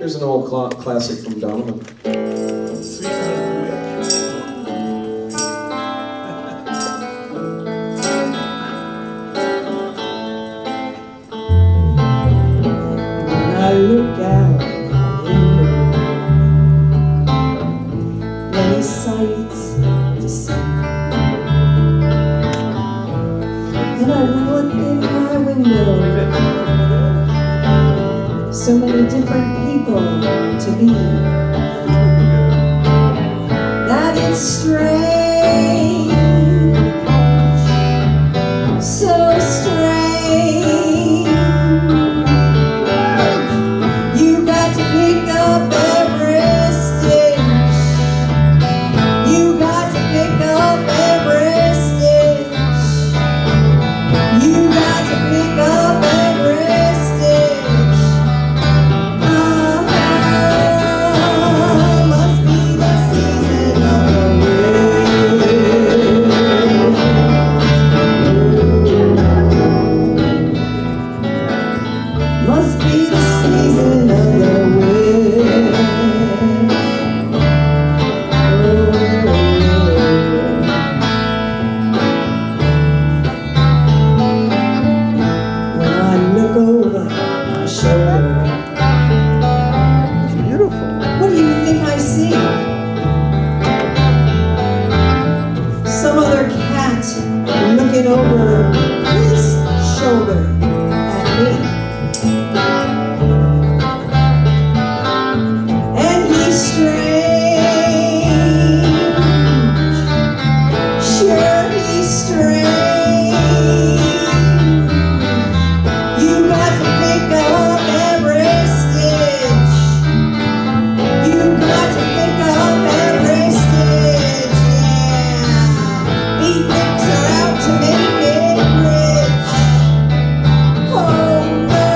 Here's an old classic from Donovan. When I look out many sights to see, and I look in my window, so many different people to be, that it's strange, so strange. You got to pick up every stitch. You got to pick up every stitch. You got to pick up every stitch. Must be the season of the wind. Must be the season of the wind. When I look over my shoulder, It's beautiful. what do you think I see? Some other cat looking over his shoulder at me. And he's strange. Sure, he's strange. You got to pick up every stitch. You got to pick up every stitch, yeah. Beatniks are out to make it rich. Oh no,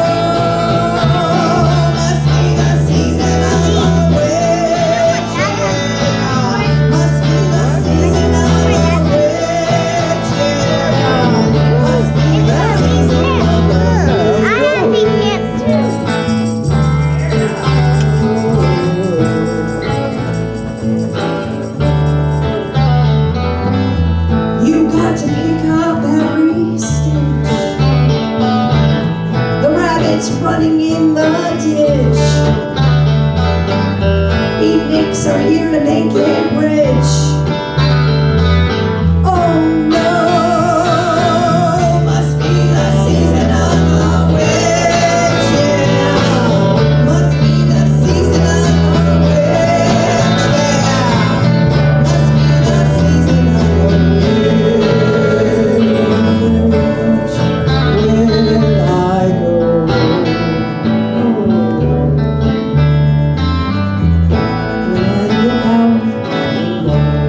must be the season of the witch, yeah. Must be the season of the witch, yeah. Must be the season of the witch. I think it's too. You got to pick up every stitch. The rabbit's running in the ditch. Beatniks are here to make it rich. Oh no, must be the season of the witch, yeah. Must be the season of the witch, yeah. Must be the season of the witch. Where I go, when I look out the window.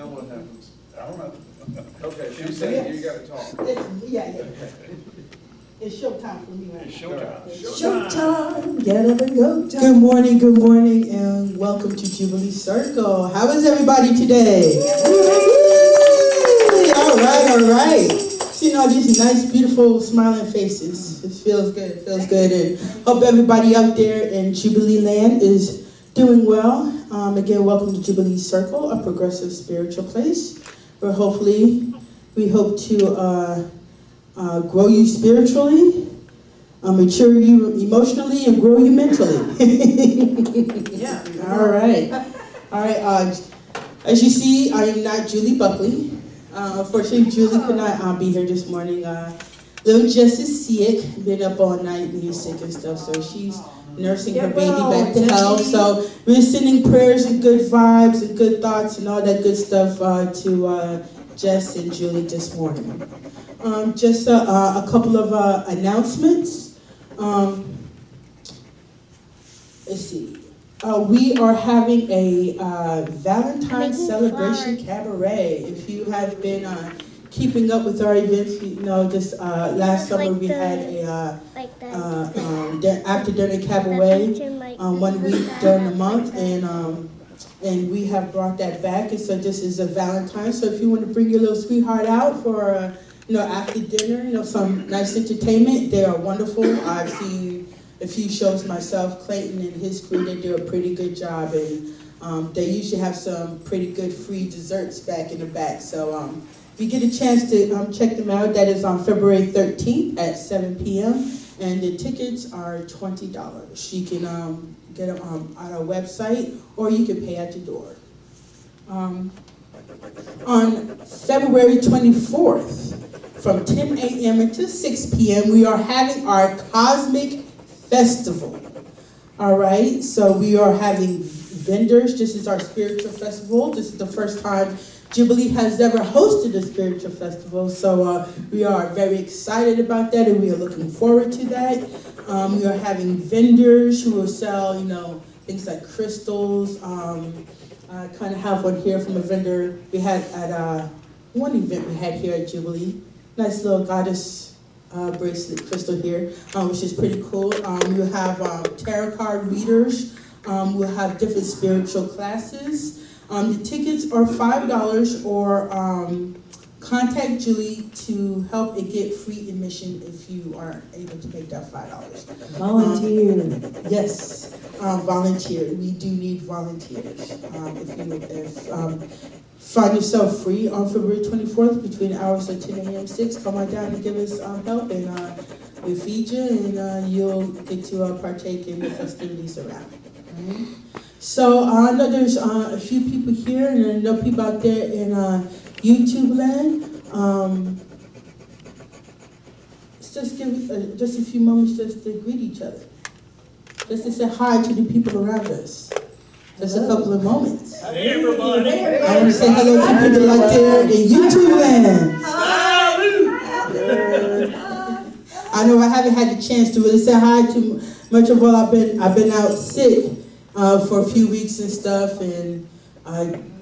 now what happens? I don't know. Okay, she said you gotta talk. Yeah. It's showtime for me right It's now. showtime. Showtime, get up and go time. Good morning, and welcome to Jubilee Circle. How is everybody today? Woo! All right. Seeing all these nice, beautiful, smiling faces. It feels good, and hope everybody out there in Jubilee land is doing well. Again, welcome to Jubilee Circle, a progressive spiritual place, where we hope to grow you spiritually, mature you emotionally, and grow you mentally. Yeah. All right. As you see, I am not Julie Buckley. Unfortunately, Julie could not be here this morning. Little Jess is sick, been up all night and he's sick and stuff, so she's nursing her baby back to health. So we're sending prayers and good vibes and good thoughts and all that good stuff to Jess and Julie this morning. Just a couple of announcements. Let's see. We are having a Valentine's Making celebration flowers. cabaret. If you have been keeping up with our events, you know, just last summer Like we the- had a Like that. after dinner cabaret 1 week during the month, and we have brought that back. And so this is a Valentine's. So if you want to bring your little sweetheart out for after dinner, some nice entertainment, they are wonderful. I've seen a few shows myself. Clayton and his crew, they do a pretty good job, and they usually have some pretty good free desserts back in the back. So if you get a chance to check them out, that is on February 13th at 7 p.m. And the tickets are $20. You can get them on our website, or you can pay at the door. On February 24th, from 10 a.m. until 6 p.m., we are having our Cosmic Festival. All right, so we are having vendors. This is our spiritual festival. This is the first time Jubilee has ever hosted a spiritual festival, so we are very excited about that, and we are looking forward to that. We are having vendors who will sell, things like crystals. I kind of have one here from a vendor we had at one event we had here at Jubilee. Nice little goddess bracelet crystal here, which is pretty cool. We'll have tarot card readers. We'll have different spiritual classes. The tickets are $5, or contact Julie to help it get free admission if you are able to make that $5. Volunteer. Yes, volunteer. We do need volunteers. If find yourself free on February 24th between the hours of 10 a.m. 6, come on down and give us help, and we'll feed you, and you'll get to partake in the festivities around. Right? So I know there's a few people here, and I know people out there in YouTube land. Let's just give just a few moments just to greet each other. Just to say hi to the people around us. Just a couple of moments. Hey, everybody. I want to say hello to people out there in YouTube land. I know I haven't had the chance to really say hi to much of all. I've been out sick for a few weeks and stuff, and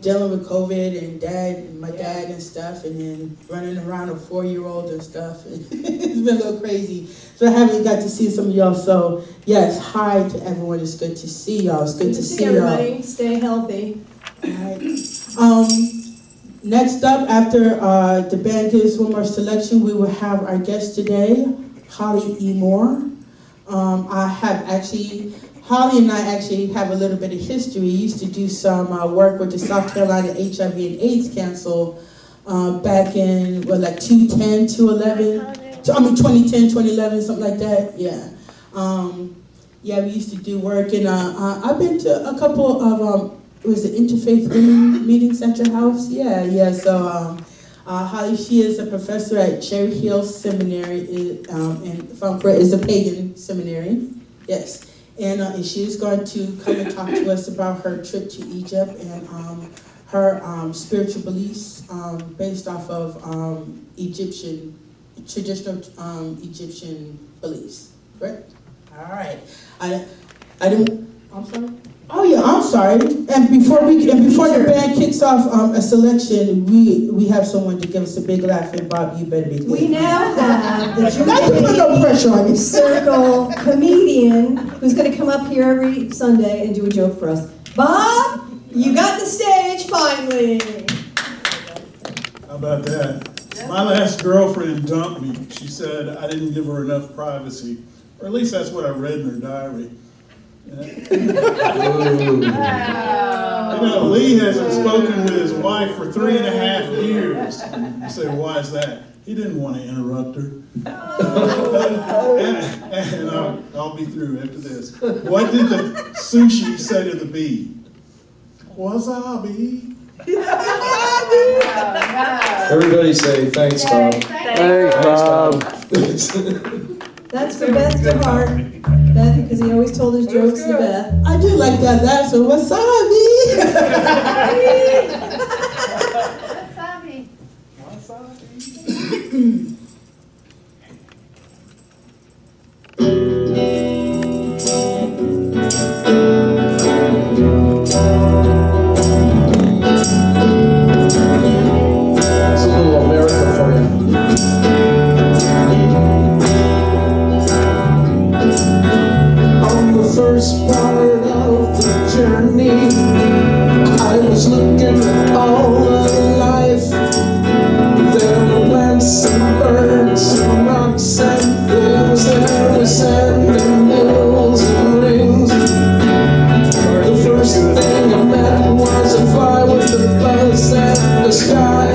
dealing with COVID and my dad and stuff, and then running around a 4-year-old and stuff. It's been a little crazy. So I haven't got to see some of y'all. So yes, hi to everyone. It's good to see y'all. It's good to see y'all. Everybody. Stay healthy. All right. Next up, after the band gives one more selection, we will have our guest today, Holli Emore. Holli and I actually have a little bit of history. We used to do some work with the South Carolina HIV and AIDS Council back in, 2010, 2011, something like that. Yeah. We used to do work, and I've been to a couple of, was it interfaith women meetings at your house? Yeah. So Holli, she is a professor at Cherry Hill Seminary, and if I'm correct, is a pagan seminary. Yes. And she is going to come and talk to us about her trip to Egypt and her spiritual beliefs based off of traditional Egyptian beliefs. Correct? All right. I'm sorry? Oh yeah, I'm sorry. And before the band kicks off a selection, we have someone to give us a big laugh. And Bob, you better be good. We now have the Not to put no pressure on you. Circle comedian who's going to come up here every Sunday and do a joke for us. Bob, you got the stage finally. How about that? My last girlfriend dumped me. She said I didn't give her enough privacy, or at least that's what I read in her diary. You know, Lee hasn't spoken with his wife for 3.5 years. You say, why is that? He didn't want to interrupt her. And I'll be through after this. What did the sushi say to the bee? Wasabi. Everybody say, thanks, Bob. Thanks, Bob. That's for Beth DeHart. Beth, because he always told his jokes to Beth. I do like that laugh, so wasabi. It's a little America for you. On the first part of the journey, I was looking at all of life. There were plants and birds and rocks and things. There was sand and hills and rings. The first thing I met was a fly with a buzz and the sky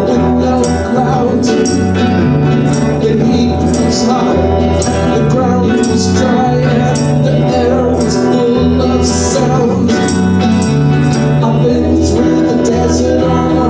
with no clouds. The heat was hot, the ground was dry, and the air was full of sound. I've been through the desert on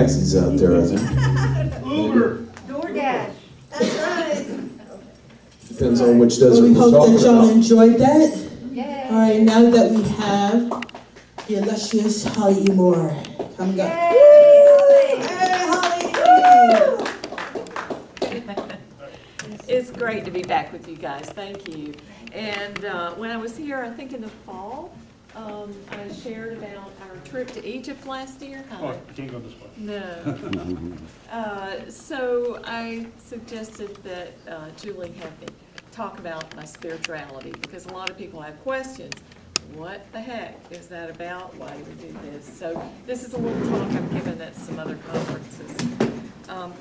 taxis out there, I think. Uber. DoorDash. That's right. Depends on which Well, desert we we're hope talking that y'all about. enjoyed that. Yay. All right, now that we have the illustrious Holli Emore coming up. Hey, Holly. It's great to be back with you guys. Thank you. And when I was here, I think in the fall, I shared about our trip to Egypt last year. Oh, I can't go this way. No. So I suggested that Julie have me talk about my spirituality because a lot of people have questions. What the heck is that about? Why do we do this? So this is a little talk I've given at some other conferences.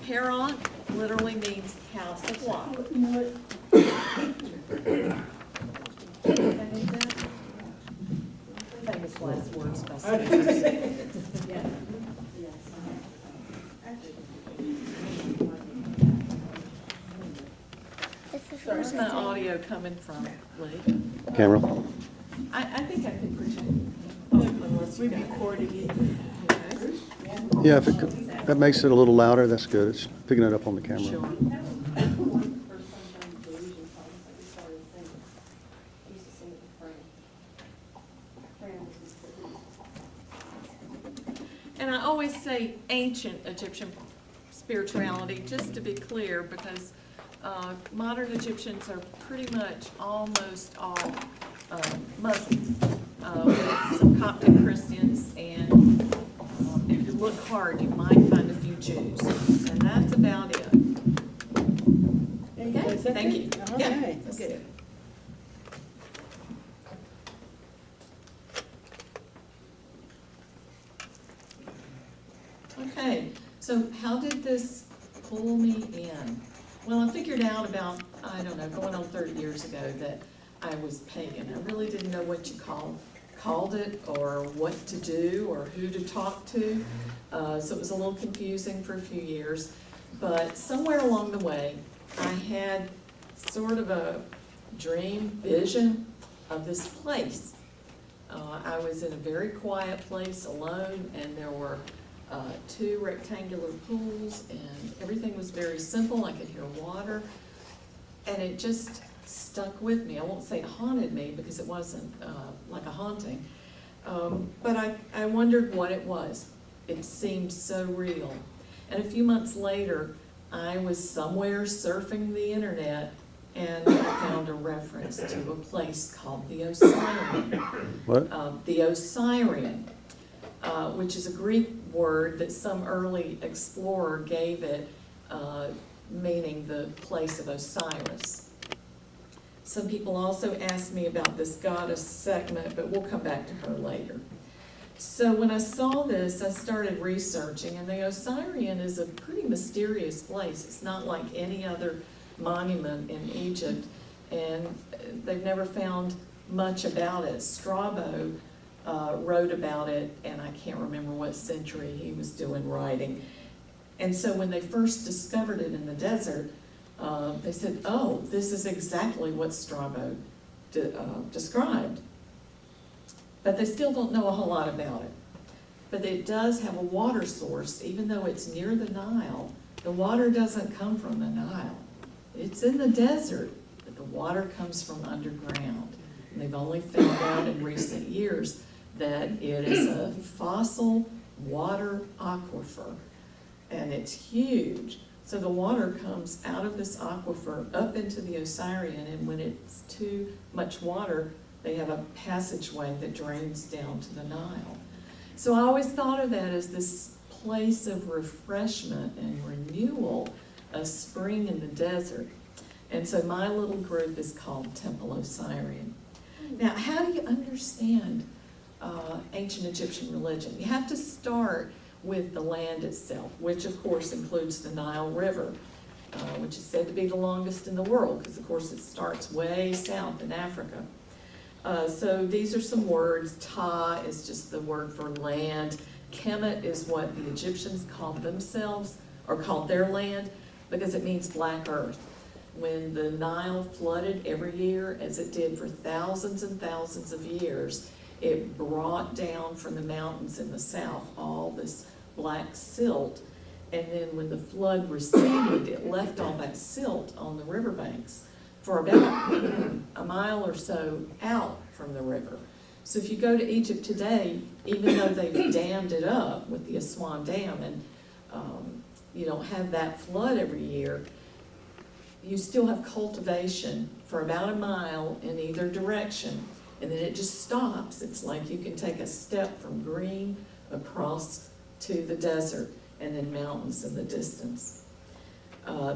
Peron literally means house of life. Famous last words by singers. Where's my audio coming from, Lee? Camera. I think I can project. Unless we recorded it. Okay. Yeah, if that makes it a little louder, that's good. It's picking it up on the camera. Sure. And I always say ancient Egyptian spirituality, just to be clear, because modern Egyptians are pretty much almost all Muslim, with some Coptic Christians, and if you look hard, you might find a few Jews, and that's about it. Okay, thank you. All Yeah, right. that's good. Okay, so how did this pull me in? Well, I figured out about, I don't know, going on 30 years ago that I was pagan. I really didn't know what you called it or what to do or who to talk to. So it was a little confusing for a few years. But somewhere along the way, I had sort of a dream vision of this place. I was in a very quiet place alone, and there were 2 rectangular pools, and everything was very simple. I could hear water, and it just stuck with me. I won't say it haunted me because it wasn't like a haunting, but I wondered what it was. It seemed so real. And a few months later, I was somewhere surfing the internet, and I found a reference to a place called the Osirian. What? The Osirian, which is a Greek word that some early explorer gave it, meaning the place of Osiris. Some people also asked me about this goddess Sekhmet, but we'll come back to her later. So when I saw this, I started researching, and the Osirian is a pretty mysterious place. It's not like any other monument in Egypt, and they've never found much about it. Strabo wrote about it, and I can't remember what century he was doing writing. And so when they first discovered it in the desert, they said, oh, this is exactly what Strabo described. But they still don't know a whole lot about it. But it does have a water source, even though it's near the Nile. The water doesn't come from the Nile. It's in the desert, but the water comes from underground. And they've only found out in recent years that it is a fossil water aquifer, and it's huge. So the water comes out of this aquifer up into the Osirian, and when it's too much water, they have a passageway that drains down to the Nile. So I always thought of that as this place of refreshment and renewal, a spring in the desert. And so my little group is called Temple Osirian. Now, how do you understand ancient Egyptian religion? You have to start with the land itself, which of course includes the Nile River, which is said to be the longest in the world, because of course it starts way south in Africa. So these are some words. Ta is just the word for land. Kemet is what the Egyptians called themselves, or called their land, because it means black earth. When the Nile flooded every year, as it did for thousands and thousands of years, it brought down from the mountains in the south all this, black silt. And then when the flood receded, it left all that silt on the riverbanks for about a mile or so out from the river. So if you go to Egypt today, even though they've dammed it up with the Aswan Dam and you don't have that flood every year, you still have cultivation for about a mile in either direction, and then it just stops. It's like you can take a step from green across to the desert and then mountains in the distance.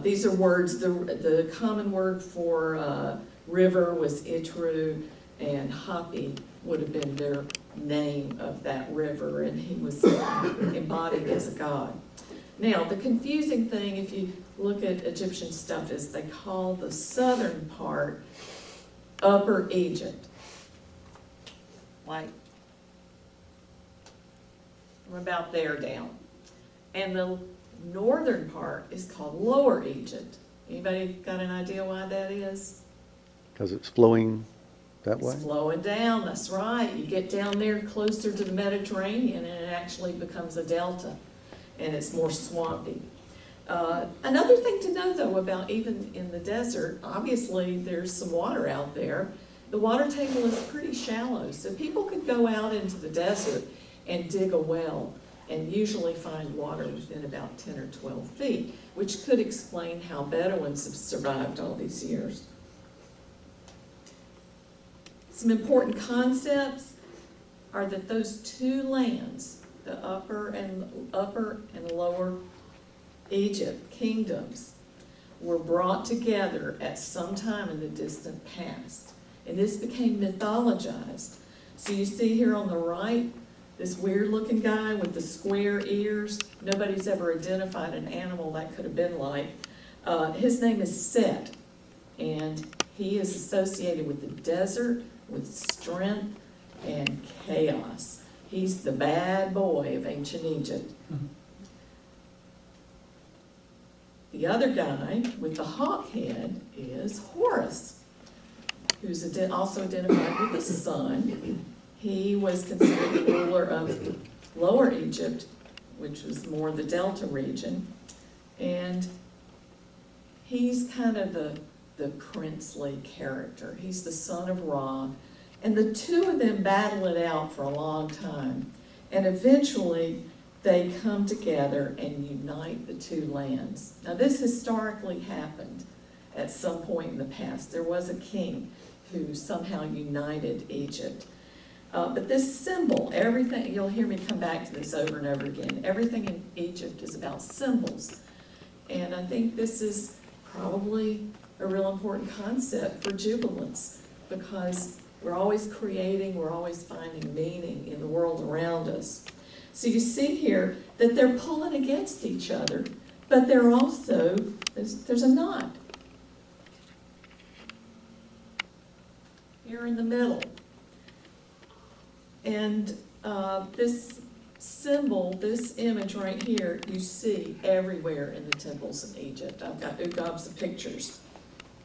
These are words, the common word for river was Itru, and Hapi would have been their name of that river, and he was embodied as a god. Now, the confusing thing, if you look at Egyptian stuff, is they call the southern part Upper Egypt. Like, we're about there down. And the northern part is called Lower Egypt. Anybody got an idea why that is? Because it's flowing that way? It's flowing down, that's right. You get down there closer to the Mediterranean and it actually becomes a delta, and it's more swampy. Another thing to know though about even in the desert, obviously there's some water out there. The water table is pretty shallow, so people could go out into the desert and dig a well and usually find water within about 10 or 12 feet, which could explain how Bedouins have survived all these years. Some important concepts are that those two lands, the upper and lower Egypt kingdoms, were brought together at some time in the distant past. And this became mythologized. So you see here on the right, this weird looking guy with the square ears. Nobody's ever identified an animal that could have been like. His name is Set, and he is associated with the desert, with strength and chaos. He's the bad boy of ancient Egypt. The other guy with the hawk head is Horus, who's also identified with the sun. He was considered the ruler of Lower Egypt, which was more the Delta region, and he's kind of the princely character. He's the son of Ra, and the two of them battle it out for a long time, and eventually they come together and unite the two lands. Now this historically happened at some point in the past. There was a king who somehow united Egypt. But this symbol, everything, you'll hear me come back to this over and over again, everything in Egypt is about symbols. And I think this is probably a real important concept for jubilants, because we're always creating, we're always finding meaning in the world around us. So you see here that they're pulling against each other, but they're also, there's a knot here in the middle. And this symbol, this image right here, you see everywhere in the temples in Egypt. I've got gobs of pictures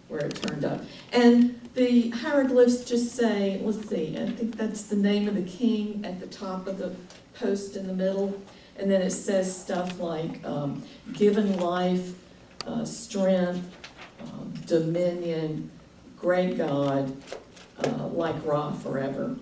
where it turned up. And the hieroglyphs just say, let's see, I think that's the name of the king at the top of the post in the middle. And then it says stuff like given life, strength, dominion, great God, like Ra forever.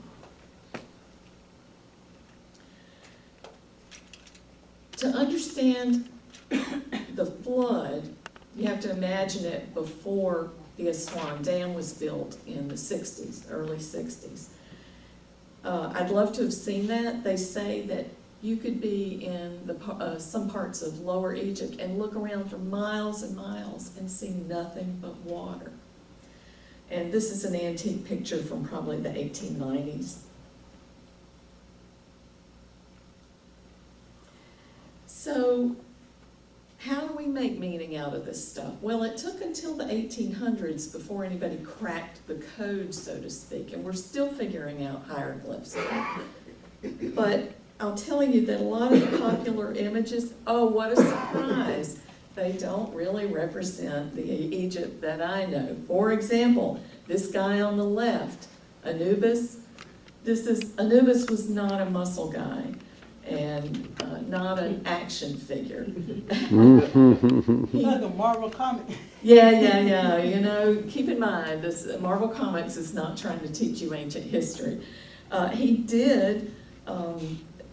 To understand the flood, you have to imagine it before the Aswan Dam was built in the 60s, early 60s. I'd love to have seen that. They say that you could be in some parts of Lower Egypt and look around for miles and miles and see nothing but water. And this is an antique picture from probably the 1890s. So, how do we make meaning out of this stuff? Well, it took until the 1800s before anybody cracked the code, so to speak, and we're still figuring out hieroglyphs. But I'll tell you that a lot of the popular images, oh, what a surprise, they don't really represent the Egypt that I know. For example, this guy on the left, Anubis, Anubis was not a muscle guy. and not an action figure. Like a Marvel comic. Yeah. You know, keep in mind, this Marvel Comics is not trying to teach you ancient history.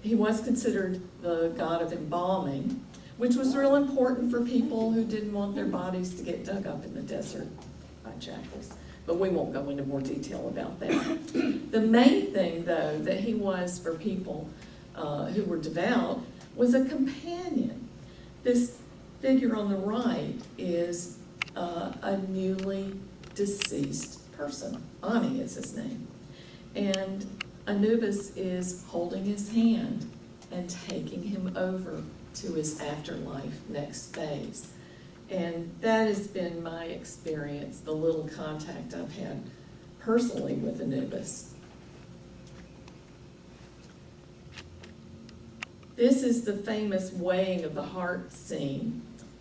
He was considered the god of embalming, which was real important for people who didn't want their bodies to get dug up in the desert by jackals. But we won't go into more detail about that. The main thing, though, that he was for people who were devout was a companion. This figure on the right is a newly deceased person. Ani is his name. And Anubis is holding his hand and taking him over to his afterlife next phase. And that has been my experience, the little contact I've had personally with Anubis. This is the famous weighing of the heart scene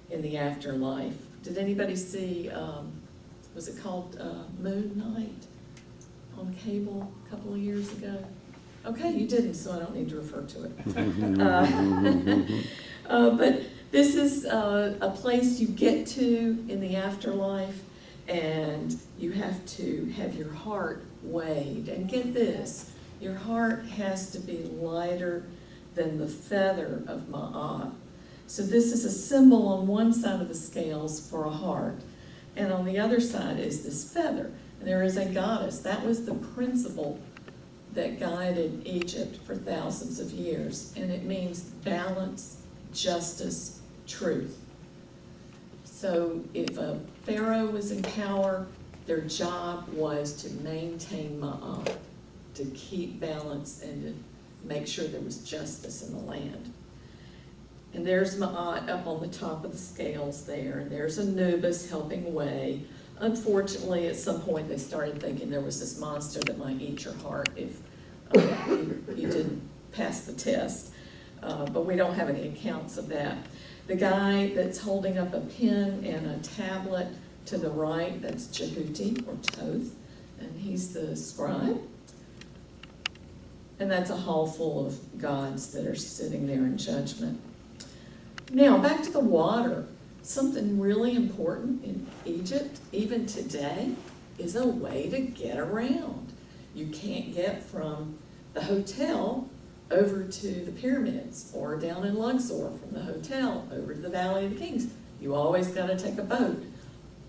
in the afterlife. Did anybody see, was it called Moon Night on cable a couple of years ago? Okay, you didn't, so I don't need to refer to it. But this is a place you get to in the afterlife, and you have to have your heart weighed. And get this, your heart has to be lighter than the feather of Ma'at. So this is a symbol on one side of the scales for a heart, and on the other side is this feather. And there is a goddess. That was the principle that guided Egypt for thousands of years, and it means balance, justice, truth. So if a pharaoh was in power, their job was to maintain Ma'at, to keep balance and to make sure there was justice in the land. And there's Ma'at up on the top of the scales there, and there's Anubis helping weigh. Unfortunately, at some point they started thinking there was this monster that might eat your heart if you didn't pass the test. But we don't have any accounts of that. The guy that's holding up a pen and a tablet to the right, that's Jehuti or Toth, and he's the scribe. And that's a hall full of gods that are sitting there in judgment. Now, back to the water. Something really important in Egypt, even today, is a way to get around. You can't get from the hotel over to the pyramids, or down in Luxor from the hotel over to the Valley of the Kings. You always got to take a boat.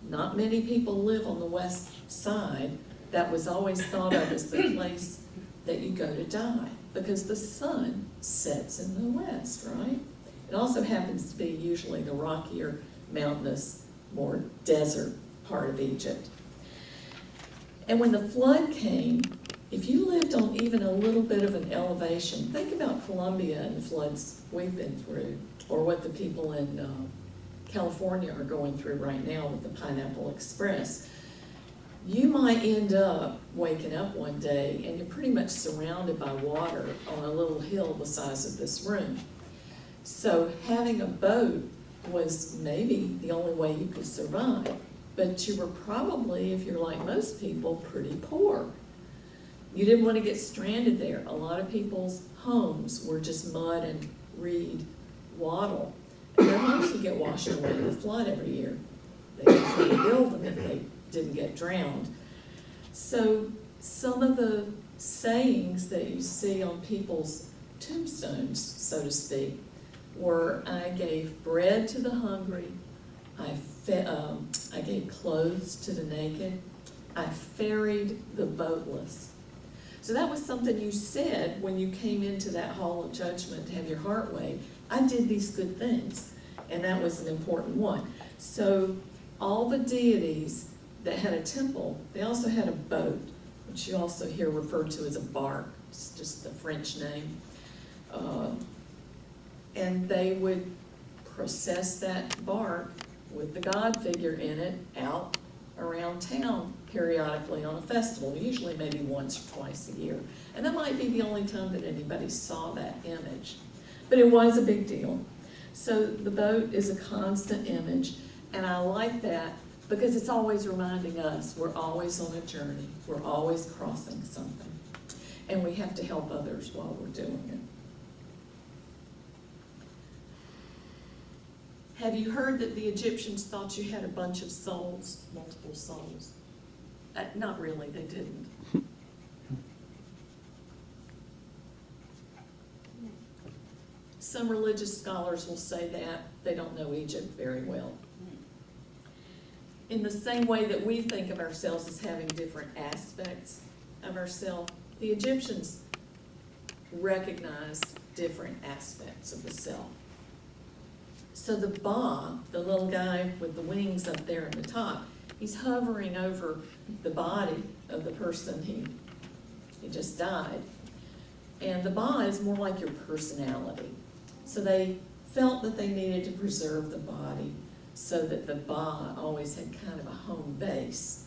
Not many people live on the west side. That was always thought of as the place that you go to die, because the sun sets in the west, right? It also happens to be usually the rockier, mountainous, more desert part of Egypt. And when the flood came, if you lived on even a little bit of an elevation, think about Colombia and the floods we've been through, or what the people in California are going through right now with the Pineapple Express. You might end up waking up one day and you're pretty much surrounded by water on a little hill the size of this room. So having a boat was maybe the only way you could survive, but you were probably, if you're like most people, pretty poor. You didn't want to get stranded there. A lot of people's homes were just mud and reed wattle. And their homes would get washed away in the flood every year. They could rebuild them if they didn't get drowned. So some of the sayings that you see on people's tombstones, so to speak, were, I gave bread to the hungry, I gave clothes to the naked, I ferried the boatless. So that was something you said when you came into that hall of judgment to have your heart weighed. I did these good things, and that was an important one. So all the deities that had a temple, they also had a boat, which you also hear referred to as a bark. It's just a French name. And they would process that bark with the god figure in it out around town periodically on a festival, usually maybe once or twice a year. And that might be the only time that anybody saw that image. But it was a big deal. So the boat is a constant image, and I like that because it's always reminding us we're always on a journey. We're always crossing something. And we have to help others while we're doing it. Have you heard that the Egyptians thought you had a bunch of souls, multiple souls? Not really, they didn't. Some religious scholars will say that. They don't know Egypt very well. In the same way that we think of ourselves as having different aspects of ourselves, the Egyptians recognized different aspects of the self. So the Ba, the little guy with the wings up there in the top, he's hovering over the body of the person he just died. And the Ba is more like your personality. So they felt that they needed to preserve the body so that the Ba always had kind of a home base.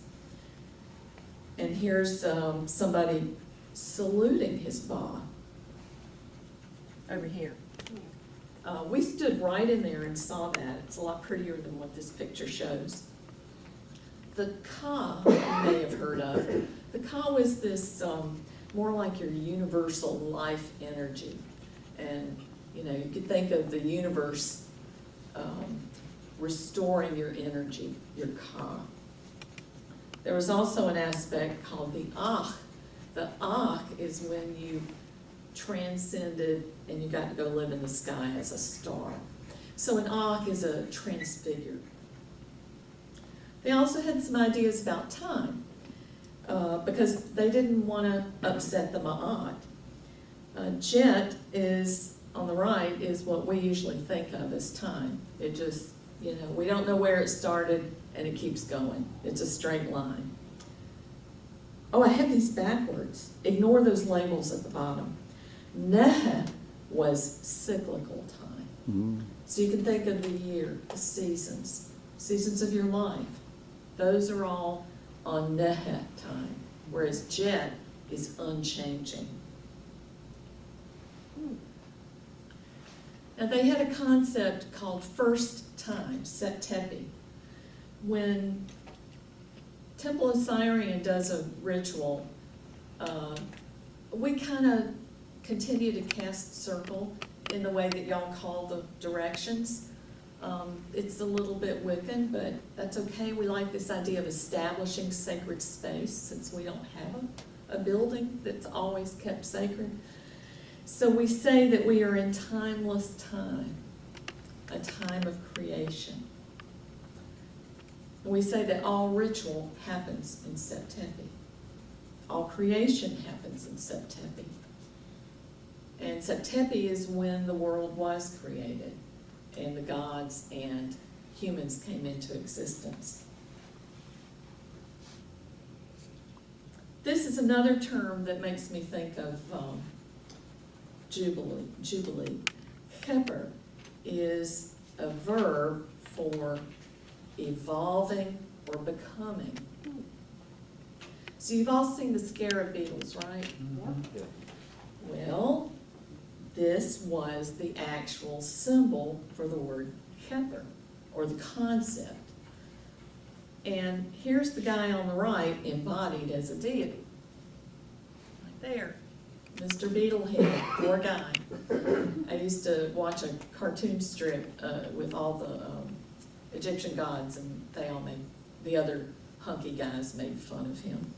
And here's somebody saluting his Ba over here. We stood right in there and saw that. It's a lot prettier than what this picture shows. The Ka, you may have heard of. The Ka was this more like your universal life energy. And, you know, you could think of the universe restoring your energy, your Ka. There was also an aspect called the Akh. The Akh is when you transcended and you got to go live in the sky as a star. So an Akh is a transfigured. They also had some ideas about time because they didn't want to upset the Ma'at. Jet is, on the right, is what we usually think of as time. It just, you know, we don't know where it started and it keeps going. It's a straight line. Oh, I have these backwards. Ignore those labels at the bottom. Nehe was cyclical time. So you can think of the year, the seasons of your life. Those are all on Nehe time, whereas Jet is unchanging. Now they had a concept called first time, Septepi. When Temple Osirian does a ritual, we kind of continue to cast circle in the way that y'all call the directions. It's a little bit Wiccan, but that's okay. We like this idea of establishing sacred space since we don't have a building that's always kept sacred. So we say that we are in timeless time, a time of creation. And we say that all ritual happens in Septepi. All creation happens in Septepi. And Septepi is when the world was created and the gods and humans came into existence. This is another term that makes me think of Jubilee. Keper is a verb for evolving or becoming. So you've all seen the scarab beetles, right? Yeah. Well, this was the actual symbol for the word Keper, or the concept. And here's the guy on the right embodied as a deity. Right there. Mr. Beetlehead, poor guy. I used to watch a cartoon strip with all the Egyptian gods, and they all made, the other hunky guys made fun of him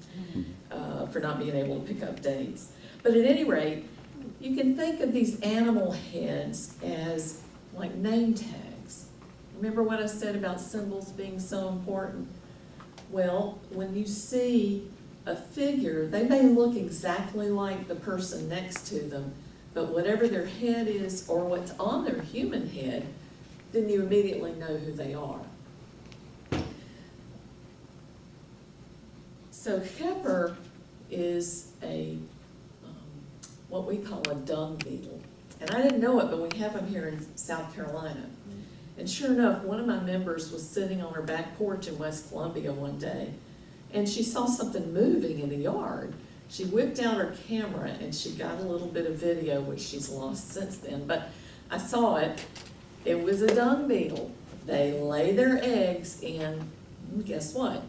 for not being able to pick up dates. But at any rate, you can think of these animal heads as like name tags. Remember what I said about symbols being so important? Well, when you see a figure, they may look exactly like the person next to them, but whatever their head is or what's on their human head, then you immediately know who they are. So Keper is a what we call a dung beetle. And I didn't know it, but we have them here in South Carolina. And sure enough, one of my members was sitting on her back porch in West Columbia one day, and she saw something moving in the yard. She whipped out her camera and she got a little bit of video, which she's lost since then, but I saw it. It was a dung beetle. They lay their eggs in, guess what?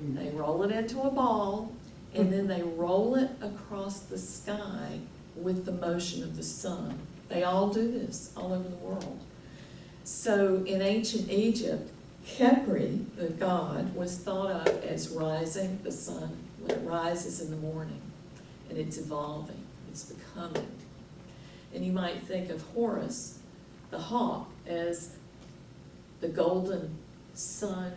They roll it into a ball, and then they roll it across the sky with the motion of the sun. They all do this all over the world. So in ancient Egypt, Khepri, the god, was thought of as rising the sun when it rises in the morning, and it's evolving, it's becoming. And you might think of Horus, the hawk, as the golden sun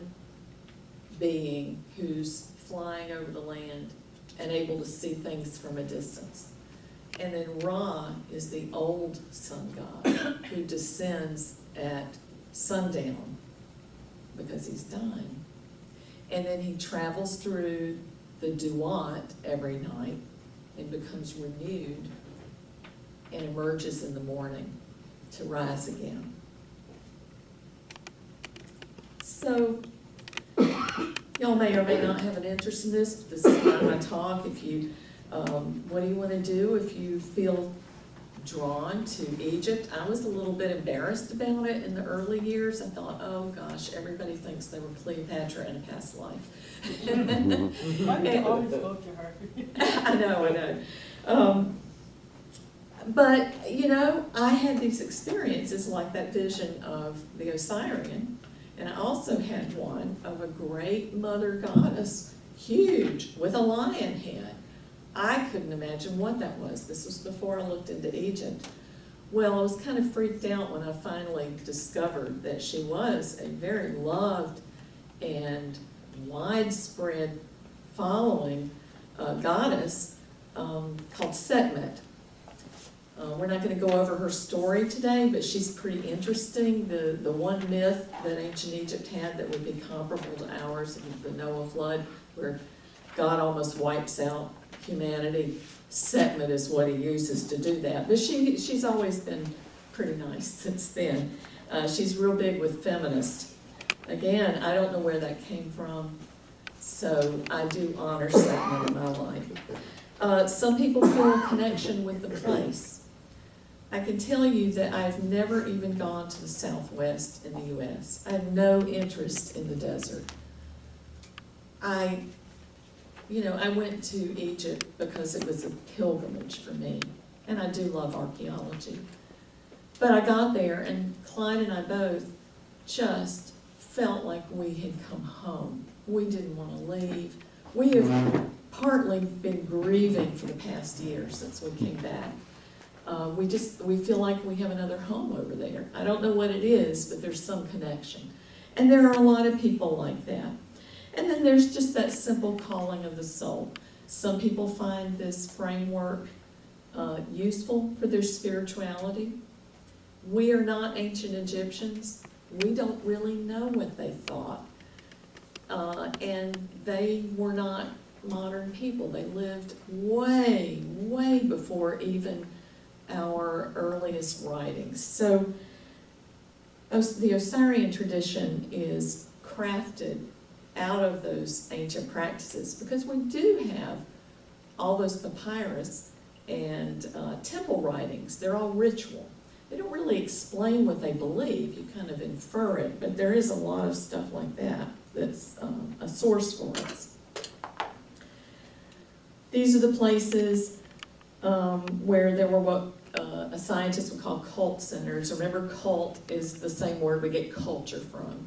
being who's flying over the land and able to see things from a distance. And then Ra is the old sun god who descends at sundown because he's dying. And then he travels through the Duat every night and becomes renewed and emerges in the morning to rise again. So, y'all may or may not have an interest in this. This is part of my talk. If you, what do you want to do if you feel drawn to Egypt? I was a little bit embarrassed about it in the early years. I thought, oh gosh, everybody thinks they were Cleopatra in a past life. Why did you always go to her? I know. But, you know, I had these experiences like that vision of the Osirian, and I also had one of a great mother goddess, huge, with a lion head. I couldn't imagine what that was. This was before I looked into Egypt. Well, I was kind of freaked out when I finally discovered that she was a very loved and widespread following goddess called Sekhmet. We're not going to go over her story today, but she's pretty interesting. The one myth that ancient Egypt had that would be comparable to ours, the Noah flood, where God almost wipes out humanity. Sekhmet is what he uses to do that. But she's always been pretty nice since then. She's real big with feminists. Again, I don't know where that came from, so I do honor Sekhmet in my life. Some people feel a connection with the place. I can tell you that I've never even gone to the Southwest in the U.S. I have no interest in the desert. I went to Egypt because it was a pilgrimage for me, and I do love archaeology. But I got there, and Clyde and I both just felt like we had come home. We didn't want to leave. We have partly been grieving for the past year since we came back. We feel like we have another home over there. I don't know what it is, but there's some connection. And there are a lot of people like that. And then there's just that simple calling of the soul. Some people find this framework useful for their spirituality. We are not ancient Egyptians. We don't really know what they thought. And they were not modern people. They lived way, way before even our earliest writings. So the Osirian tradition is crafted out of those ancient practices because we do have all those papyrus and temple writings. They're all ritual. They don't really explain what they believe. You kind of infer it, but there is a lot of stuff like that that's a source for us. These are the places where there were what a scientist would call cult centers. Remember, cult is the same word we get culture from.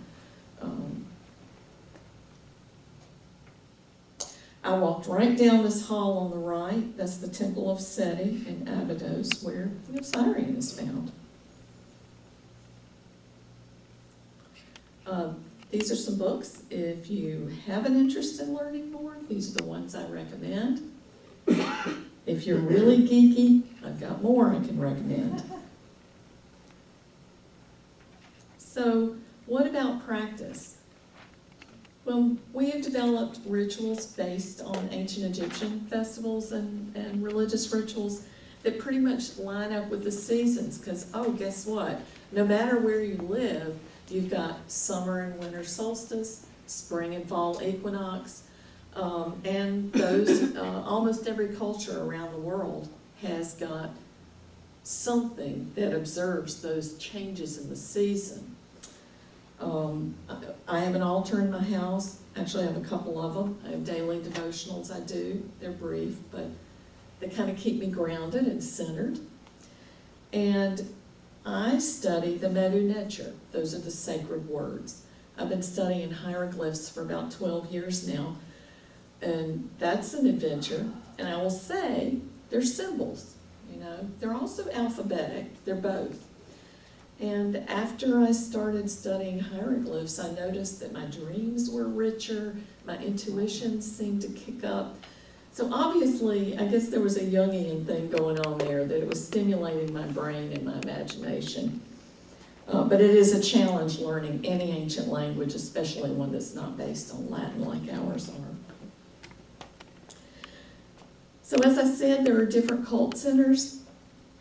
I walked right down this hall on the right. That's the Temple of Seti in Abydos, where the Osirian is found. These are some books. If you have an interest in learning more, these are the ones I recommend. If you're really geeky, I've got more I can recommend. So, what about practice? Well, we have developed rituals based on ancient Egyptian festivals and religious rituals that pretty much line up with the seasons, because, oh, guess what? No matter where you live, you've got summer and winter solstice, spring and fall equinox, and those, almost every culture around the world has got something that observes those changes in the season. I have an altar in my house. Actually, I have a couple of them. I have daily devotionals I do. They're brief, but they kind of keep me grounded and centered. And I study the Medu Neter. Those are the sacred words. I've been studying hieroglyphs for about 12 years now, and that's an adventure. And I will say, they're symbols, you know. They're also alphabetic, they're both. And after I started studying hieroglyphs, I noticed that my dreams were richer, my intuition seemed to kick up. So obviously, I guess there was a Jungian thing going on there, that it was stimulating my brain and my imagination. But it is a challenge learning any ancient language, especially one that's not based on Latin like ours are. So as I said, there are different cult centers.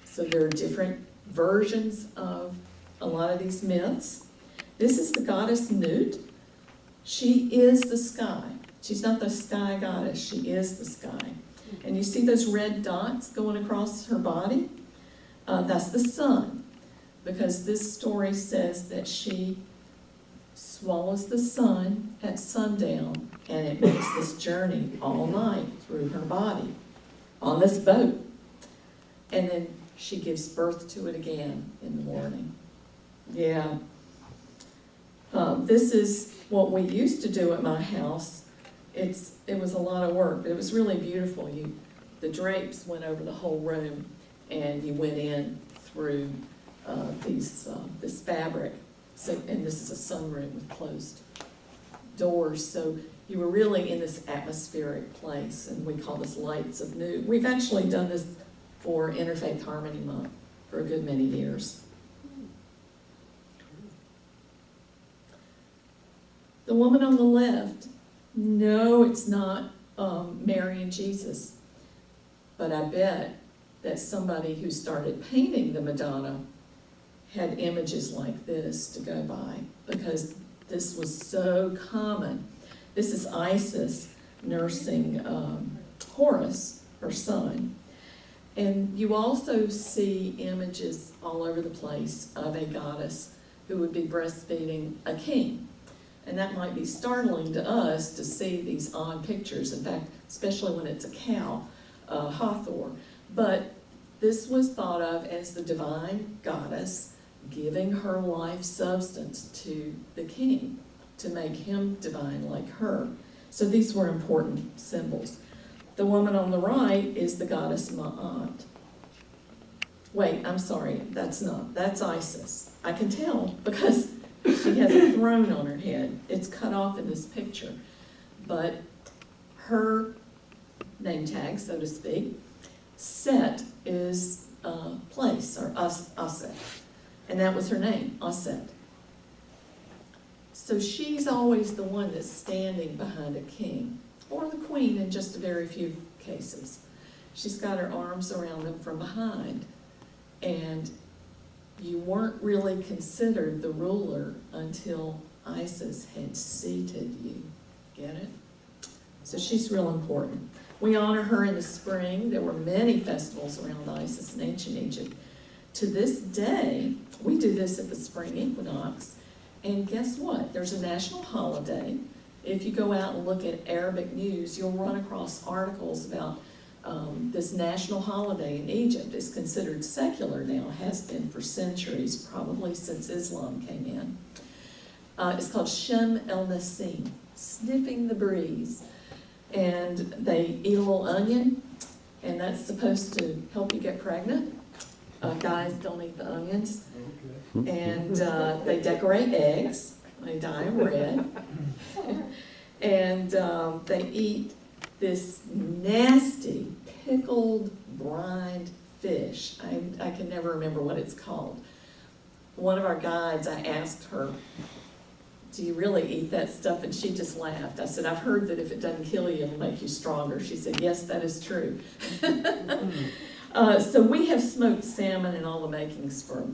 So there are different versions of a lot of these myths. This is the goddess Nut. She is the sky. She's not the sky goddess, she is the sky. And you see those red dots going across her body? That's the sun, because this story says that she swallows the sun at sundown, and it makes this journey all night through her body on this boat. And then she gives birth to it again in the morning. Yeah. This is what we used to do at my house. It was a lot of work, but it was really beautiful. The drapes went over the whole room, and you went in through this fabric. So, and this is a sunroom with closed doors. So you were really in this atmospheric place, and we call this Lights of Nut. We've actually done this for Interfaith Harmony Month for a good many years. The woman on the left, no, it's not Mary and Jesus, but I bet that somebody who started painting the Madonna had images like this to go by, because this was so common. This is Isis nursing Horus, her son. And you also see images all over the place of a goddess who would be breastfeeding a king. And that might be startling to us to see these odd pictures, in fact, especially when it's a cow, Hathor. But this was thought of as the divine goddess giving her life substance to the king to make him divine like her. So these were important symbols. The woman on the right is the goddess Ma'at. Wait, I'm sorry, that's Isis. I can tell because she has a throne on her head. It's cut off in this picture. But her name tag, so to speak, Set is place, or Aset. And that was her name, Aset. So she's always the one that's standing behind a king, or the queen in just a very few cases. She's got her arms around them from behind. And you weren't really considered the ruler until Isis had seated you. Get it? So she's real important. We honor her in the spring. There were many festivals around Isis in ancient Egypt. To this day, we do this at the spring equinox. And guess what? There's a national holiday. If you go out and look at Arabic news, you'll run across articles about this national holiday in Egypt. Is considered secular now, has been for centuries, probably since Islam came in. It's called Shem El Nassim, sniffing the breeze. And they eat a little onion, and that's supposed to help you get pregnant. Guys don't eat the onions. And they decorate eggs, they dye them red. And they eat this nasty pickled brined fish. I can never remember what it's called. One of our guides, I asked her, do you really eat that stuff? And she just laughed. I said, I've heard that if it doesn't kill you, it'll make you stronger. She said, yes, that is true. So we have smoked salmon and all the makings for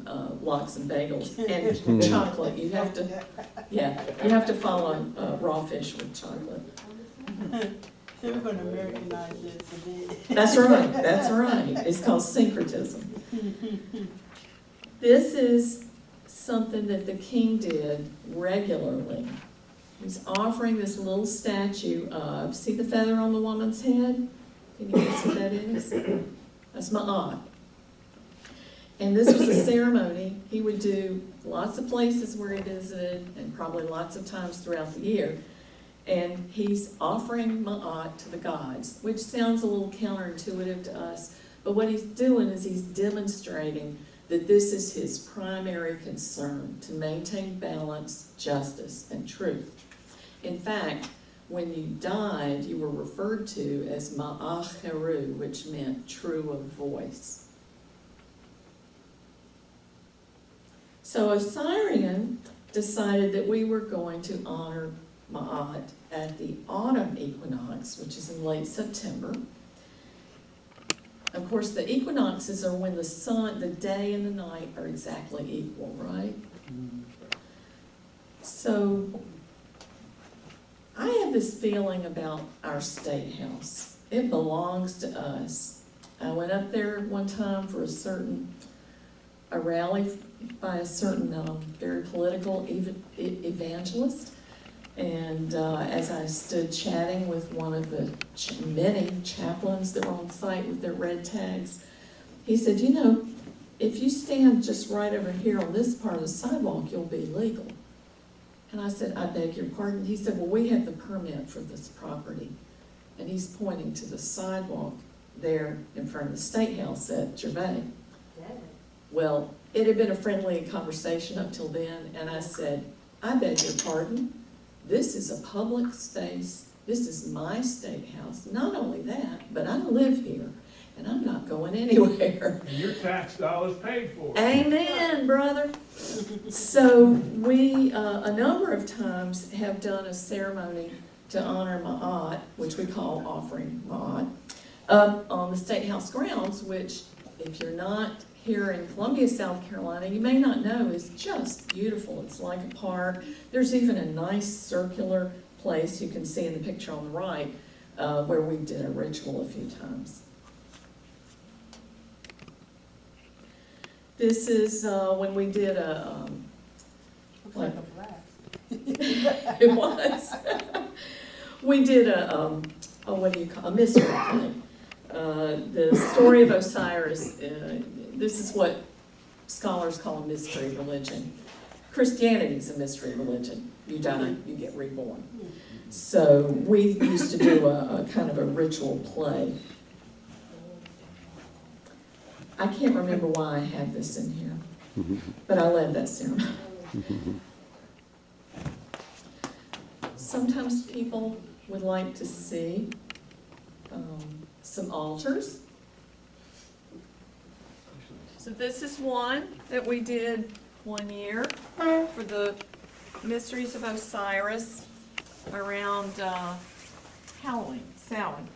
lox and bagels and chocolate. You have to follow raw fish with chocolate. So we're going to Americanize this a bit. That's right. It's called syncretism. This is something that the king did regularly. He's offering this little statue of, see the feather on the woman's head? Can you guess what that is? That's Ma'at. And this was a ceremony he would do lots of places where he visited and probably lots of times throughout the year. And he's offering ma'at to the gods, which sounds a little counterintuitive to us, but what he's doing is he's demonstrating that this is his primary concern, to maintain balance, justice, and truth. In fact, when you died, you were referred to as ma'ach heru, which meant true of voice. So Osirian decided that we were going to honor Ma'at at the autumn equinox, which is in late September. Of course, the equinoxes are when the sun, the day and the night are exactly equal, right? So I have this feeling about our state house. It belongs to us. I went up there one time for a rally by a certain very political evangelist. And as I stood chatting with one of the many chaplains that were on site with their red tags, he said, you know, if you stand just right over here on this part of the sidewalk, you'll be legal. And I said, I beg your pardon? He said, well, we have the permit for this property. And he's pointing to the sidewalk there in front of the State House at Jubilee. Well, it had been a friendly conversation up till then, and I said, I beg your pardon? This is a public space. This is my state house. Not only that, but I live here, and I'm not going anywhere. And your tax dollars paid for it. Amen, brother. So we, a number of times, have done a ceremony to honor Ma'at, which we call offering Ma'at, on the State House grounds, which, if you're not here in Columbia, South Carolina, you may not know is just beautiful. It's like a park. There's even a nice circular place you can see in the picture on the right where we did a ritual a few times. This is when we did a Looks like a blast. it was. We did a what do you call a mystery play. The story of Osiris. This is what scholars call a mystery religion. Christianity is a mystery religion. You die, you get reborn. So we used to do a kind of a ritual play. I can't remember why I have this in here, but I led that ceremony. Sometimes people would like to see some altars. So this is one that we did one year for the Mysteries of Osiris around Halloween, Samhain.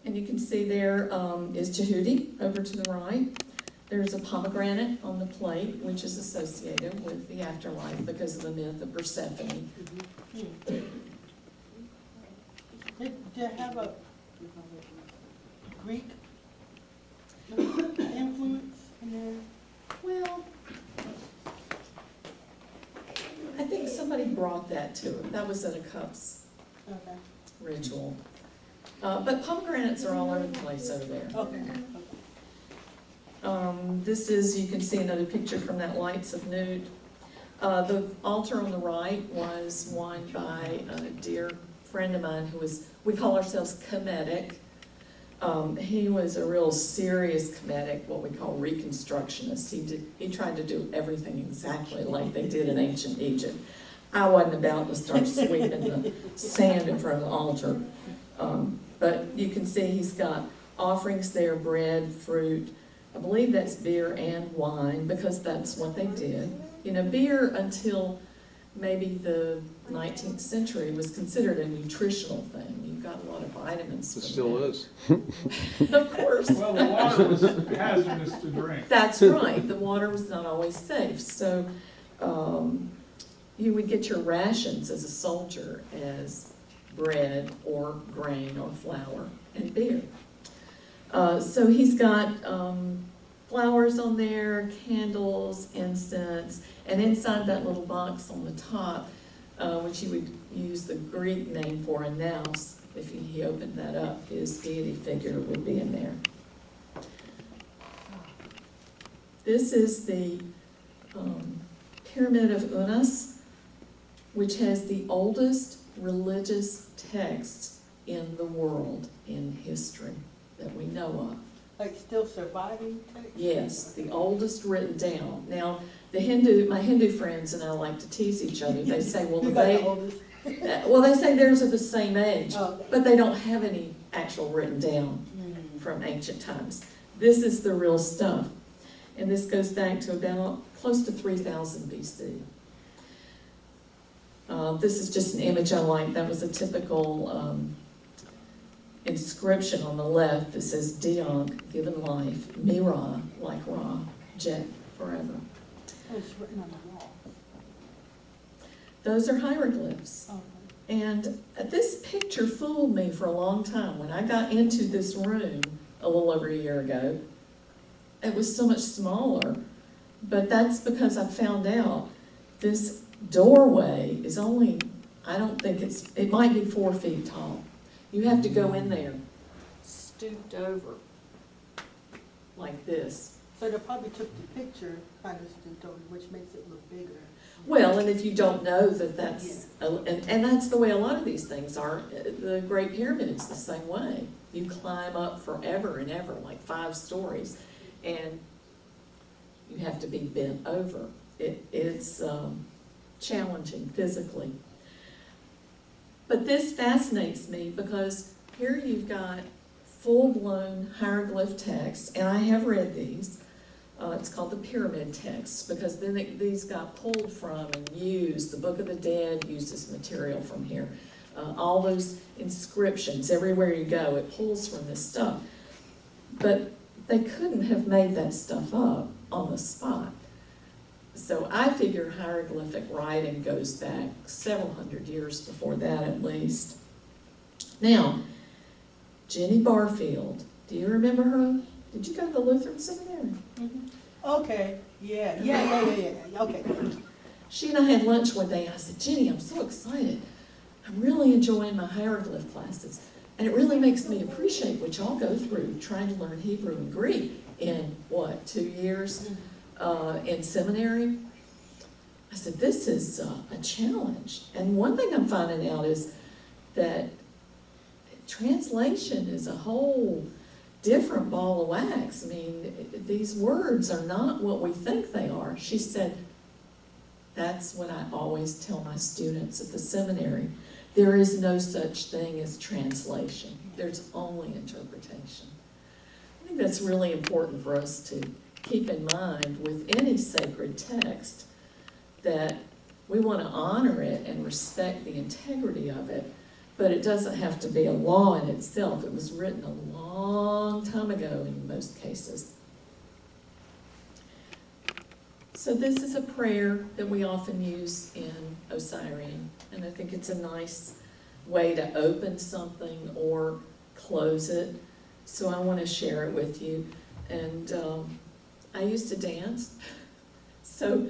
And you can see there is Jehudi over to the right. There's a pomegranate on the plate, which is associated with the afterlife because of the myth of Persephone. Did it have a Greek influence in there? Well, I think somebody brought that to it. That was at a cups Okay. ritual. But pomegranates are all over the place over there. Okay. This is, you can see another picture from that Lights of Newt. The altar on the right was one by a dear friend of mine who was, we call ourselves Kemetic. He was a real serious Kemetic, what we call Reconstructionist. He tried to do everything exactly like they did in ancient Egypt. I wasn't about to start sweeping the sand in front of the altar. But you can see he's got offerings there, bread, fruit. I believe that's beer and wine because that's what they did. You know, beer until maybe the 19th century was considered a nutritional thing. You got a lot of vitamins. It still is. Of course. Well, the water was hazardous to drink. That's right. The water was not always safe. So you would get your rations as a soldier as bread or grain or flour and beer. So he's got flowers on there, candles, incense, and inside that little box on the top, which you would use the Greek name for a nous, if he opened that up, his deity figure would be in there. This is the Pyramid of Unas, which has the oldest religious text in the world, in history, that we know of. Like still surviving text? Yes, the oldest written down. Now, my Hindu friends and I like to tease each other. They say, well, You got the oldest? they say theirs are the same age, Oh. but they don't have any actual written down from ancient times. This is the real stuff. And this goes back to about close to 3000 BC. This is just an image I like. That was a typical inscription on the left that says Diank, given life, Mira, like Ra, Jet, forever. Oh, it's written on the wall. Those are hieroglyphs. Oh, And this picture fooled me for a long time. When I got into this room a little over a year ago, it was so much smaller, but that's because I found out this doorway is only, I don't think it might be 4 feet tall. You have to go in there stooped over like this. so they probably took the picture kind of stooped over, which makes it look bigger. Well, and if you don't know that that's, and that's the way a lot of these things are, the Great Pyramid's the same way. You climb up forever and ever, like 5 stories, and you have to be bent over. It's challenging physically. But this fascinates me because here you've got full-blown hieroglyph text, and I have read these. It's called the pyramid text because then these got pulled from and used. The Book of the Dead uses material from here. All those inscriptions, everywhere you go, it pulls from this stuff. But they couldn't have made that stuff up on the spot. So I figure hieroglyphic writing goes back several hundred years before that at least. Now, Jenny Barfield, do you remember her? Did you go to the Lutheran Seminary? Mm-hmm. Okay, yeah, okay. She and I had lunch one day, and I said, Jenny, I'm so excited. I'm really enjoying my hieroglyph classes. And it really makes me appreciate what y'all go through trying to learn Hebrew and Greek in, 2 years in seminary? I said, this is a challenge. And one thing I'm finding out is that translation is a whole different ball of wax. I mean, these words are not what we think they are. She said, that's what I always tell my students at the seminary. There is no such thing as translation. There's only interpretation. I think that's really important for us to keep in mind with any sacred text, that we want to honor it and respect the integrity of it, but it doesn't have to be a law in itself. It was written a long time ago in most cases. So this is a prayer that we often use in Osirian, and I think it's a nice way to open something or close it. So I want to share it with you. And I used to dance, so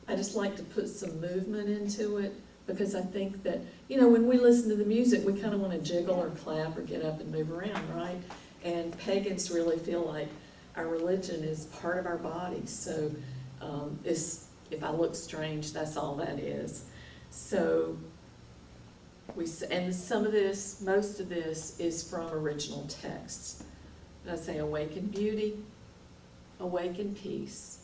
I just like to put some movement into it, because I think that, when we listen to the music, we kind of want to jiggle or clap or get up and move around, right? And pagans really feel like our religion is part of our body. So if I look strange, that's all that is. So and some of this, most of this is from original texts. I say, awaken beauty, awaken peace.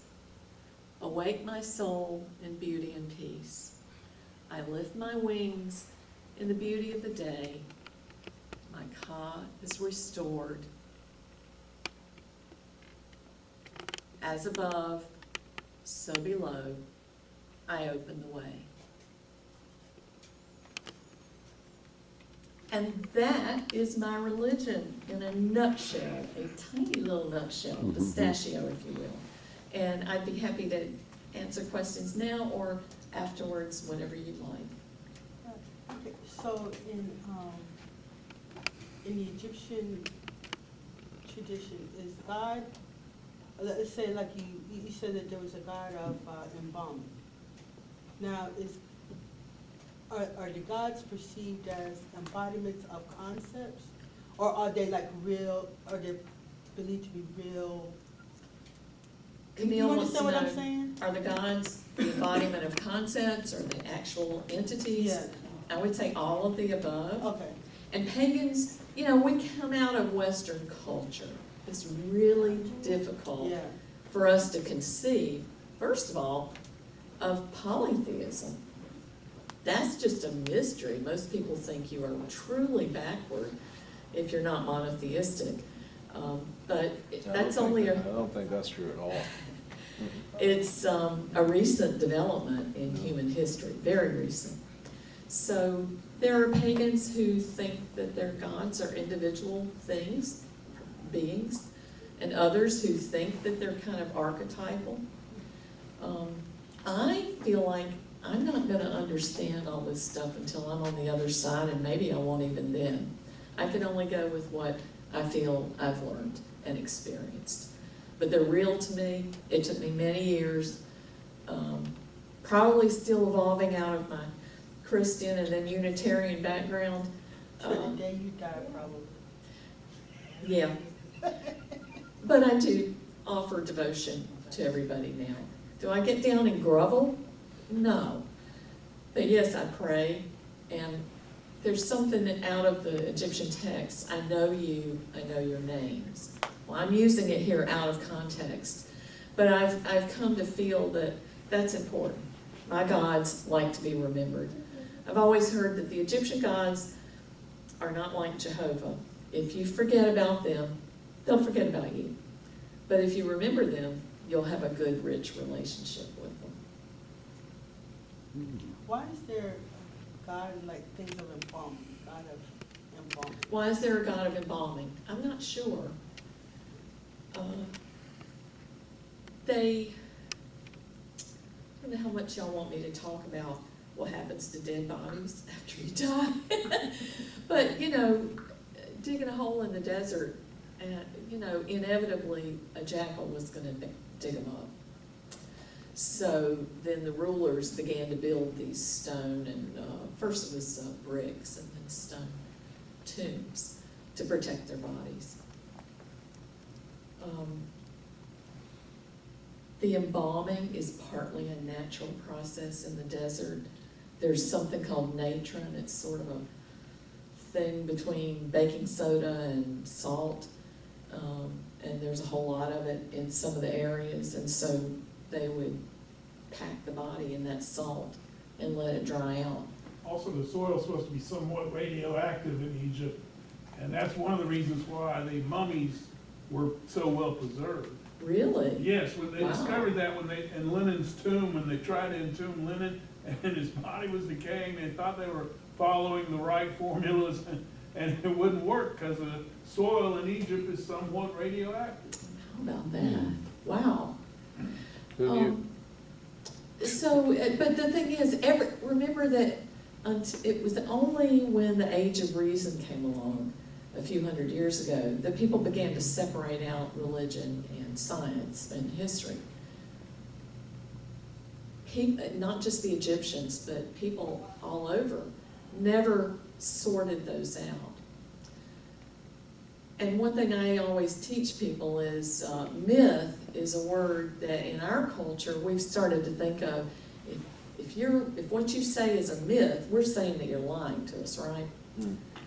Awake my soul in beauty and peace. I lift my wings in the beauty of the day. My Ka is restored. As above, so below, I open the way. And that is my religion in a nutshell, a tiny little nutshell, pistachio, if you will. And I'd be happy to answer questions now or afterwards, whenever you'd like. Okay, so in the Egyptian tradition, is God let's say like you said that there was a god of embalming. Now, are the gods perceived as embodiments of concepts? Or are they like real, are they believed to be real? Camille You wants to understand what I'm know, saying? are the gods the embodiment of concepts, or the actual entities? Yeah. I would say all of the above. Okay. And pagans, you know, we come out of Western culture. It's really difficult Yeah. for us to conceive, first of all, of polytheism. That's just a mystery. Most people think you are truly backward if you're not monotheistic. But that's only I don't think that's true at all. it's a recent development in human history, very recent. So there are pagans who think that their gods are individual things, beings, and others who think that they're kind of archetypal. I feel like I'm not going to understand all this stuff until I'm on the other side, and maybe I won't even then. I can only go with what I feel I've learned and experienced. But they're real to me. It took me many years, probably still evolving out of my Christian and then Unitarian background. To the day you die, probably. Yeah. But I do offer devotion to everybody now. Do I get down and grovel? No. But yes, I pray, and there's something that out of the Egyptian text, I know you, I know your names. Well, I'm using it here out of context, but I've come to feel that that's important. My gods like to be remembered. I've always heard that the Egyptian gods are not like Jehovah. If you forget about them, they'll forget about you. But if you remember them, you'll have a good, rich relationship with them. Why is there a god like things of embalming, god of embalming? Why is there a god of embalming? I'm not sure. I don't know how much y'all want me to talk about what happens to dead bodies after you die. But, you know, digging a hole in the desert, and, you know, inevitably a jackal was going to dig them up. So then the rulers began to build these stone and, first it was bricks and then stone tombs to protect their bodies. The embalming is partly a natural process in the desert. There's something called natron. It's sort of a thing between baking soda and salt, and there's a whole lot of it in some of the areas, and so they would pack the body in that salt and let it dry out. Also, the soil's supposed to be somewhat radioactive in Egypt, and that's one of the reasons why the mummies were so well preserved. Really? Yes, when they Wow. discovered that in Lenin's tomb, when they tried to entomb Lenin, and his body was decaying, they thought they were following the right formulas, and it wouldn't work because the soil in Egypt is somewhat radioactive. How about that? Wow. Who knew? So, but the thing is, remember that it was only when the Age of Reason came along a few hundred years ago that people began to separate out religion and science and history. Not just the Egyptians, but people all over never sorted those out. And one thing I always teach people is myth is a word that in our culture we've started to think of. If what you say is a myth, we're saying that you're lying to us, right?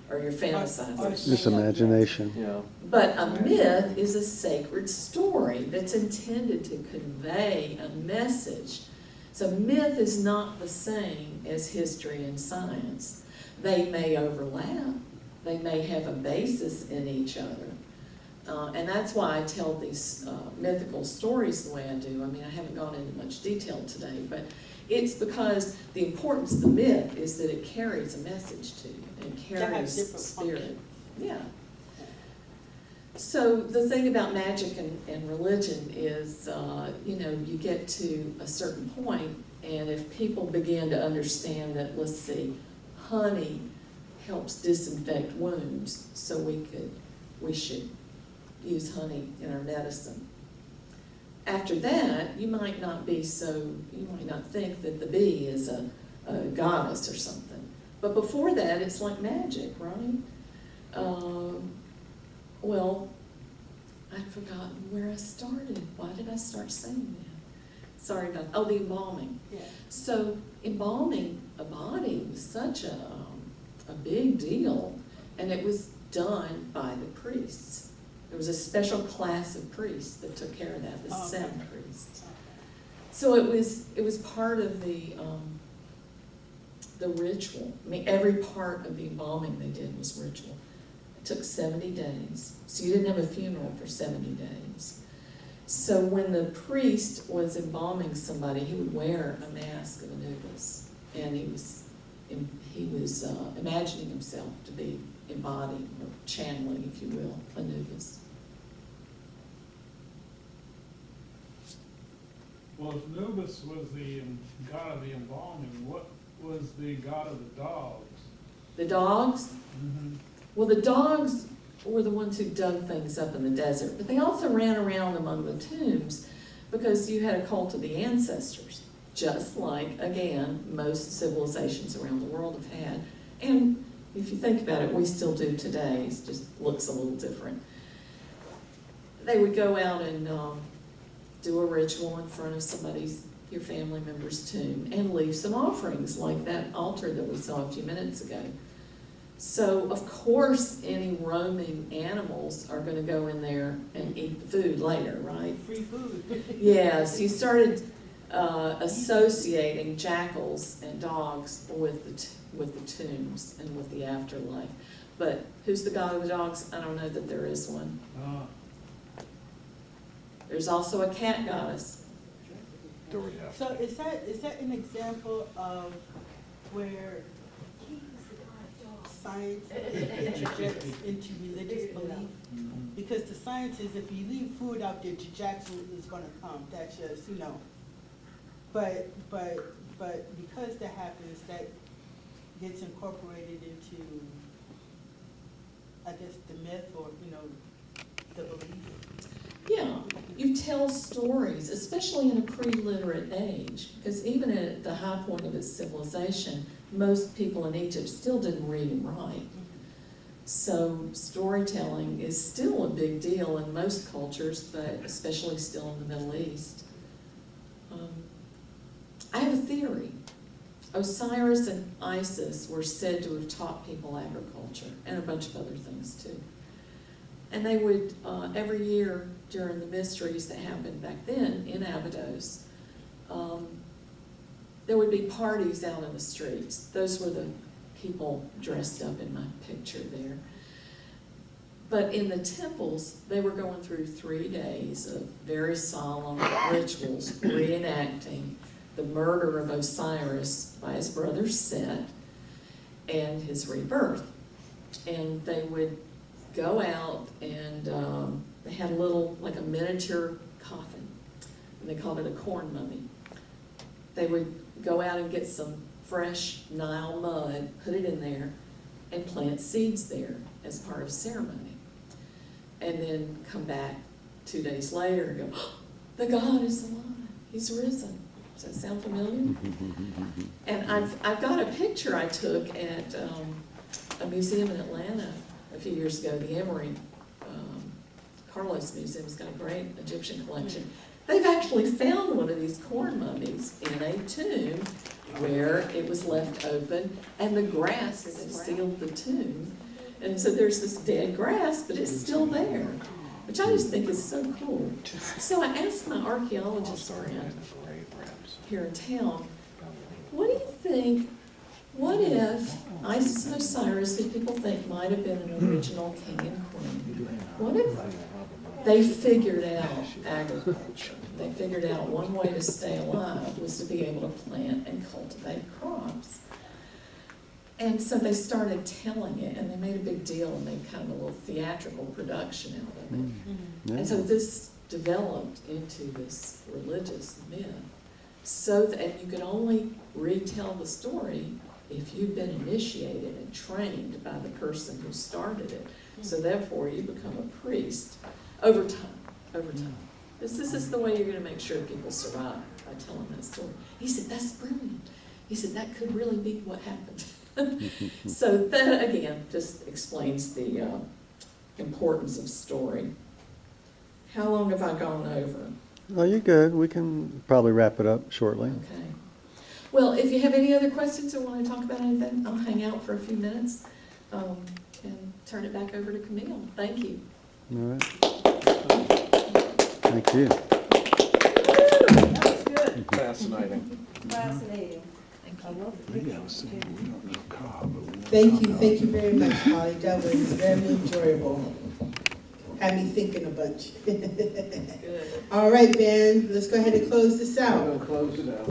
Or you're fantasizing. Just imagination. Yeah. But a myth is a sacred story that's intended to convey a message. So myth is not the same as history and science. They may overlap. They may have a basis in each other. And that's why I tell these mythical stories the way I do. I mean, I haven't gone into much detail today, but it's because the importance of the myth is that it carries a message to you. It carries spirit. Yeah. So the thing about magic and religion is, you know, you get to a certain point, and if people begin to understand that, let's see, honey helps disinfect wounds, so we should use honey in our medicine. After that, you might not think that the bee is a goddess or something. But before that, it's like magic, right? Well, I'd forgotten where I started. Why did I start saying that? Sorry about, the embalming. Yeah. So embalming a body was such a big deal, and it was done by the priests. There was a special class of priests that took care of that, the seven priests. So it was part of the ritual. I mean, every part of the embalming they did was ritual. It took 70 days, so you didn't have a funeral for 70 days. So when the priest was embalming somebody, he would wear a mask of Anubis, and he was imagining himself to be embodying or channeling, if you will, Anubis. Well, if Anubis was the god of the embalming, what was the god of the dogs? The dogs? Mm-hmm. Well, the dogs were the ones who dug things up in the desert, but they also ran around among the tombs because you had a cult of the ancestors, just like, again, most civilizations around the world have had. And if you think about it, we still do today. It just looks a little different. They would go out and do a ritual in front of your family member's tomb, and leave some offerings, like that altar that we saw a few minutes ago. So, of course, any roaming animals are going to go in there and eat the food later, right? Free food. Yeah, so you started associating jackals and dogs with the tombs and with the afterlife. But who's the god of the dogs? I don't know that there is one. There's also a cat goddess. So is that an example of where science interjects into religious belief? Because the science is, if you leave food out there, Jackson is going to come. That's just, But because that happens, that gets incorporated into, I guess, the myth or the belief. Yeah, you tell stories, especially in a pre-literate age, because even at the high point of its civilization, most people in Egypt still didn't read and write. So storytelling is still a big deal in most cultures, but especially still in the Middle East. I have a theory. Osiris and Isis were said to have taught people agriculture and a bunch of other things too. And they would, every year during the mysteries that happened back then in Abydos, there would be parties out in the streets. Those were the people dressed up in my picture there. But in the temples, they were going through 3 days of very solemn rituals, reenacting the murder of Osiris by his brother Set and his rebirth. And they would go out and they had a little, like a miniature coffin, and they called it a corn mummy. They would go out and get some fresh Nile mud, put it in there, and plant seeds there as part of ceremony. And then come back 2 days later and go, oh, the God is alive, he's risen. Does that sound familiar? And I've got a picture I took at a museum in Atlanta a few years ago, the Emore Carlos Museum has got a great Egyptian collection. They've actually found one of these corn mummies in a tomb where it was left open and the grass had sealed the tomb. And so there's this dead grass, but it's still there, which I just think is so cool. So I asked my archaeologist friend here in town, what do you think, what if Isis and Osiris, who people think might have been an original king and queen, what if they figured out agriculture? They figured out one way to stay alive was to be able to plant and cultivate crops. And so they started telling it, and they made a big deal and made kind of a little theatrical production out of it. And so this developed into this religious myth. So that you could only retell the story if you've been initiated and trained by the person who started it. So therefore you become a priest over time. This is the way you're gonna make sure people survive, by telling that story. He said, that's brilliant. He said, that could really be what happened. So that, again, just explains the importance of story. How long have I gone over? Oh, you're good. We can probably wrap it up shortly. Okay. Well, if you have any other questions or want to talk about anything, I'll hang out for a few minutes and turn it back over to Camille. Thank you. All right. Thank you. That was good. Fascinating. Fascinating. I love the pictures, too. Thank you very much, Holly. That was very enjoyable. Had me thinking a bunch. Good. All right, Ben, let's go ahead and close this I'm out. gonna close it out.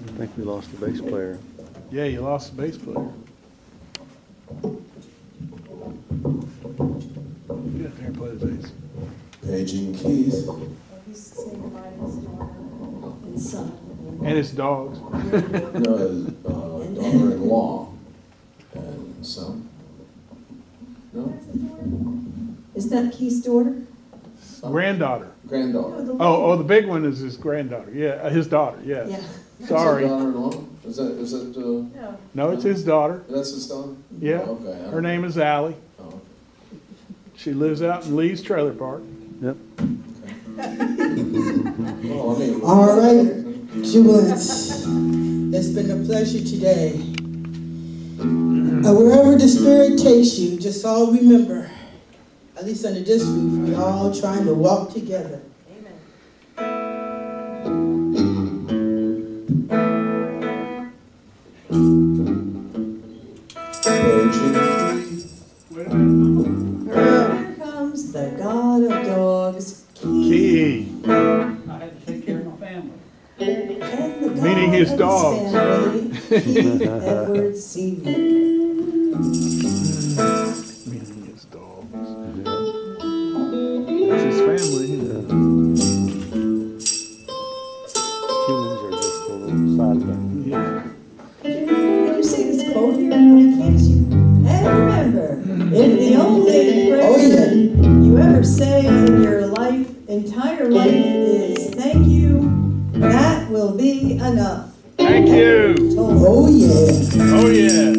I think we lost the bass player. Yeah, you lost the bass player. Get up there and play the bass. Paging Keith. He's saying goodbye to his daughter and son. And his dogs. No, his daughter-in-law and son. No? Is that Keith's daughter? Granddaughter. Granddaughter. Oh, the big one is his granddaughter. Yeah, his daughter, yeah. Yeah. Sorry. Is that daughter-in-law? Is that, No. No, it's his daughter. that's his daughter? Yeah. Oh, okay. Her name is Allie. Oh, okay. She lives out in Lee's Trailer Park. Yep. Well, I mean. All right, Jubilants, it's been a pleasure today. Wherever the Spirit takes you, just all remember, at least under this roof, we're all trying to walk together. Wait a minute. Here comes the god of dogs, Keith. Key. I had to take care of my family. And the Meaning god his of dogs. family, Keith Edwards Sr. Meaning his dogs. That's his family. Humans are just a little side thing. Yeah. Did you say this quote here? I can't see. And remember, if the only prayer you ever say in your entire life is thank you, that will be enough. Thank you. Oh, yeah. Oh, yeah.